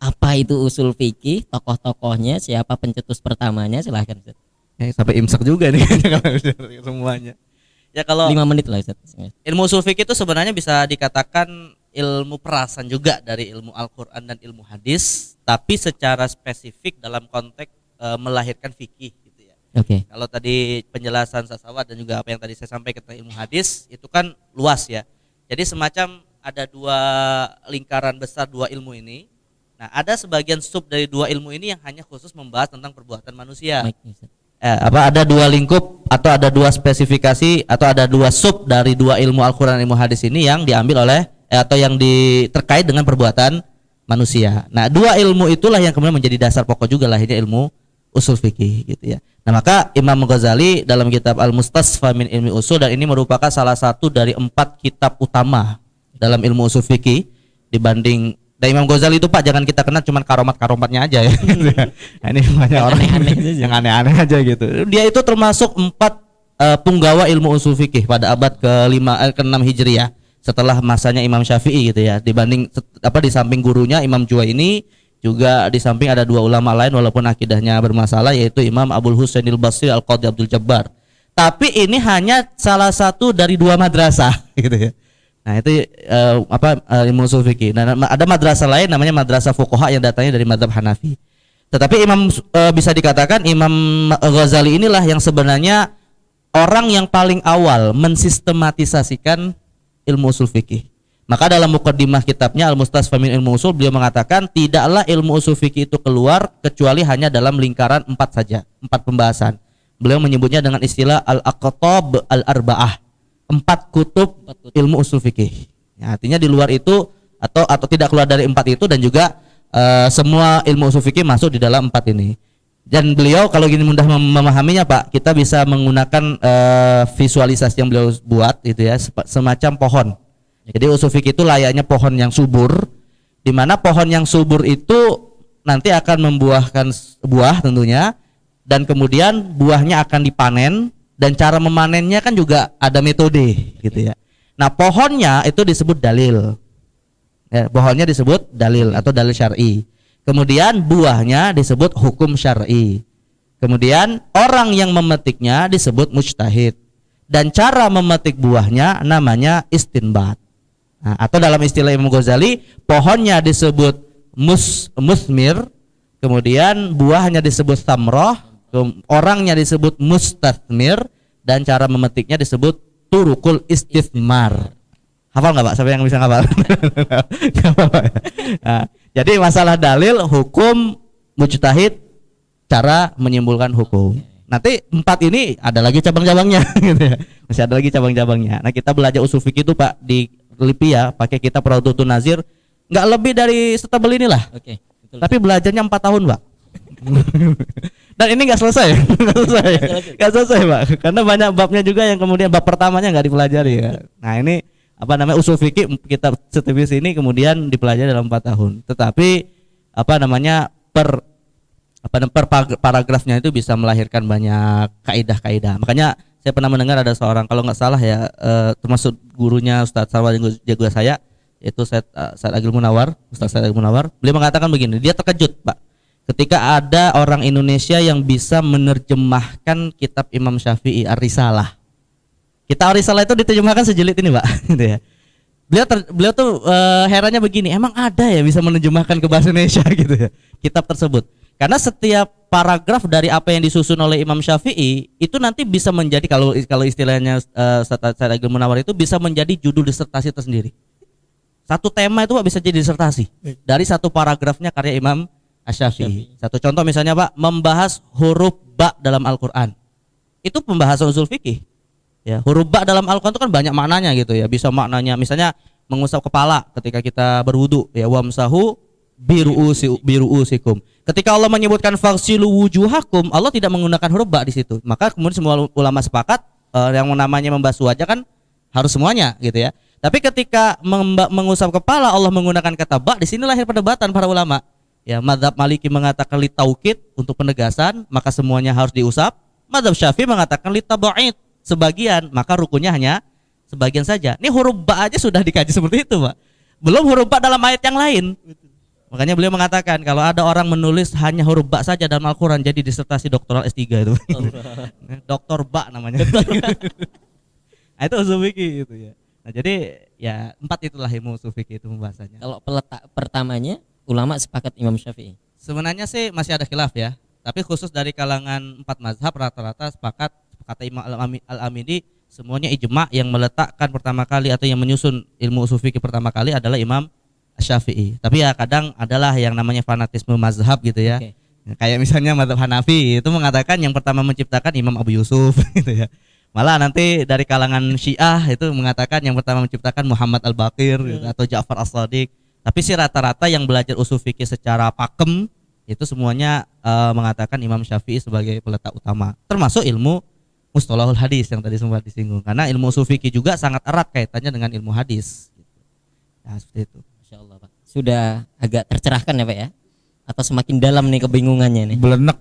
apa itu usul fikih, tokoh-tokohnya, siapa pencetus pertamanya, silahkan Ustaz. Sampai imsak juga nih kalau semuanya. Ya kalau 5 menit lah Ustaz. ilmu usul fikih itu sebenarnya bisa dikatakan ilmu perasan juga dari ilmu Al-Qur'an dan ilmu hadis, tapi secara spesifik dalam konteks melahirkan fikih gitu ya. Oke. Kalau tadi penjelasan Sasawat dan juga apa yang tadi saya sampaikan tentang ilmu hadis itu kan luas ya. Jadi semacam ada dua lingkaran besar dua ilmu ini. Nah, ada sebagian sub dari dua ilmu ini yang hanya khusus membahas tentang perbuatan manusia. Baik, Ustaz. Ada dua lingkup atau ada dua spesifikasi atau ada dua sub dari dua ilmu Al-Qur'an dan ilmu hadis ini yang diambil oleh atau yang terkait dengan perbuatan manusia. Nah, dua ilmu itulah yang kemudian menjadi dasar pokok juga lahirnya ilmu usul fikih gitu ya. Nah, maka Imam Ghazali dalam kitab Al-Mustasfa min Ilmi Usul, dan ini merupakan salah satu dari 4 kitab utama dalam ilmu usul fikih dibanding. Dan Imam Ghazali itu Pak jangan kita kenal cuman karomat-karomatnya aja ya. Nah, ini banyak orang yang aneh-aneh aja gitu. Dia itu termasuk 4 punggawa ilmu usul fikih pada abad ke-6 Hijriah setelah masanya Imam Syafi'i gitu ya. Dibanding di samping gurunya Imam Juwaini, juga di samping ada 2 ulama lain walaupun akidahnya bermasalah, yaitu Imam Abul Husainil Basri Al-Qadhi Abdul Jabbar. Tapi ini hanya salah satu dari 2 madrasah gitu ya. Nah, itu ilmu usul fikih. Nah, ada madrasah lain namanya madrasah fuqaha yang datangnya dari mazhab Hanafi. Tetapi bisa dikatakan Imam Ghazali inilah yang sebenarnya orang yang paling awal mensistematisasikan ilmu usul fikih. Maka dalam muqaddimah kitabnya Al-Mustasfa min Ilmu Usul, beliau mengatakan tidaklah ilmu usul fikih itu keluar kecuali hanya dalam lingkaran 4 saja, 4 pembahasan. Beliau menyebutnya dengan istilah al-aqtab al-arba'ah, 4 kutub ilmu usul fikih. Ya, artinya di luar itu atau tidak keluar dari 4 itu, dan juga semua ilmu usul fikih masuk di dalam 4 ini. Dan beliau kalau gini mudah memahaminya Pak, kita bisa menggunakan visualisasi yang beliau buat itu ya, semacam pohon. Jadi usul fikih itu layaknya pohon yang subur, di mana pohon yang subur itu nanti akan membuahkan buah tentunya, dan kemudian buahnya akan dipanen, dan cara memanennya kan juga ada metode gitu ya. Nah, pohonnya itu disebut dalil. Ya, pohonnya disebut dalil atau dalil syar'i. Kemudian buahnya disebut hukum syar'i. Kemudian orang yang memetiknya disebut mujtahid. Dan cara memetik buahnya namanya istinbat. Nah, atau dalam istilah Imam Ghazali, pohonnya disebut musmir, kemudian buahnya disebut samroh, orangnya disebut mustathmir, dan cara memetiknya disebut turukul istismar. Hafal nggak Pak? Siapa yang bisa hafal? Nah, jadi masalah dalil, hukum, mujtahid, cara menyimpulkan hukum. Nanti 4 ini ada lagi cabang-cabangnya gitu ya. Masih ada lagi cabang-cabangnya. Nah, kita belajar usul fikih itu Pak di LIPI ya, pakai kitab Raudhatun Nazir, nggak lebih dari setebel inilah. Oke, betul. Tapi belajarnya 4 tahun Pak. Dan ini nggak selesai, nggak selesai Pak, karena banyak babnya juga yang kemudian bab pertamanya nggak dipelajari ya. Nah, ini usul fikih kitab setebis ini kemudian dipelajari dalam 4 tahun. Tetapi per paragrafnya itu bisa melahirkan banyak kaidah-kaidah. Makanya saya pernah mendengar ada seorang, kalau nggak salah ya, termasuk gurunya Ustadz Sarwar yang jaga saya, yaitu Said Agil Munawar, Ustadz Said Agil Munawar. Beliau mengatakan begini, dia terkejut Pak, ketika ada orang Indonesia yang bisa menerjemahkan kitab Imam Syafi'i Ar-Risalah. Kitab Ar-Risalah itu diterjemahkan sejilid ini Pak, gitu ya. Beliau tuh herannya begini, emang ada ya bisa menerjemahkan ke bahasa Indonesia gitu ya kitab tersebut. Karena setiap paragraf dari apa yang disusun oleh Imam Syafi'i itu nanti bisa menjadi, kalau istilahnya Said Agil Munawar, itu bisa menjadi judul disertasi tersendiri. Satu tema itu Pak bisa jadi disertasi dari satu paragrafnya karya Imam Asy-Syafi'i. Satu contoh misalnya Pak, membahas huruf ba dalam Al-Qur'an. Itu pembahasan usul fikih. Ya, huruf ba dalam Al-Qur'an itu kan banyak maknanya gitu ya. Bisa maknanya misalnya mengusap kepala ketika kita berwudu ya, wamsahu biru'usikum. Ketika Allah menyebutkan faghsilu wujuhakum, Allah tidak menggunakan huruf ba di situ. Maka kemudian semua ulama sepakat yang namanya membasuh wajah kan harus semuanya gitu ya. Tapi ketika mengusap kepala Allah menggunakan kata ba, di sini lahir perdebatan para ulama. Ya, mazhab Maliki mengatakan li taukid untuk penegasan, maka semuanya harus diusap. Mazhab Syafi'i mengatakan li tab'id, sebagian, maka rukunnya hanya sebagian saja. Ini huruf ba aja sudah dikaji seperti itu, Pak. Belum huruf ba dalam ayat yang lain. Makanya beliau mengatakan kalau ada orang menulis hanya huruf ba saja dalam Al-Qur'an jadi disertasi doktoral S3 itu. Doktor ba namanya. Nah, itu usul fikih itu ya. Nah, jadi ya 4 itulah ilmu usul fikih itu pembahasannya. Kalau peletak pertamanya ulama sepakat Imam Syafi'i. Sebenarnya sih masih ada khilaf ya. Tapi khusus dari kalangan 4 mazhab rata-rata sepakat kata Imam Al-Amidi semuanya ijma yang meletakkan pertama kali atau yang menyusun ilmu usul fikih pertama kali adalah Imam Syafi'i. Tapi ya kadang adalah yang namanya fanatisme mazhab gitu ya. Oke. Kayak misalnya mazhab Hanafi itu mengatakan yang pertama menciptakan Imam Abu Yusuf gitu ya. Malah nanti dari kalangan Syiah itu mengatakan yang pertama menciptakan Muhammad Al-Baqir gitu, atau Ja'far As-Shadiq. Tapi sih rata-rata yang belajar usul fikih secara pakem itu semuanya mengatakan Imam Syafi'i sebagai peletak utama. Termasuk ilmu mustalahul hadis yang tadi sempat disinggung. Karena ilmu usul fikih juga sangat erat kaitannya dengan ilmu hadis. Nah, seperti itu. Masya Allah Pak. Sudah agak tercerahkan ya Pak ya? Atau semakin dalam nih kebingungannya nih? Belenek.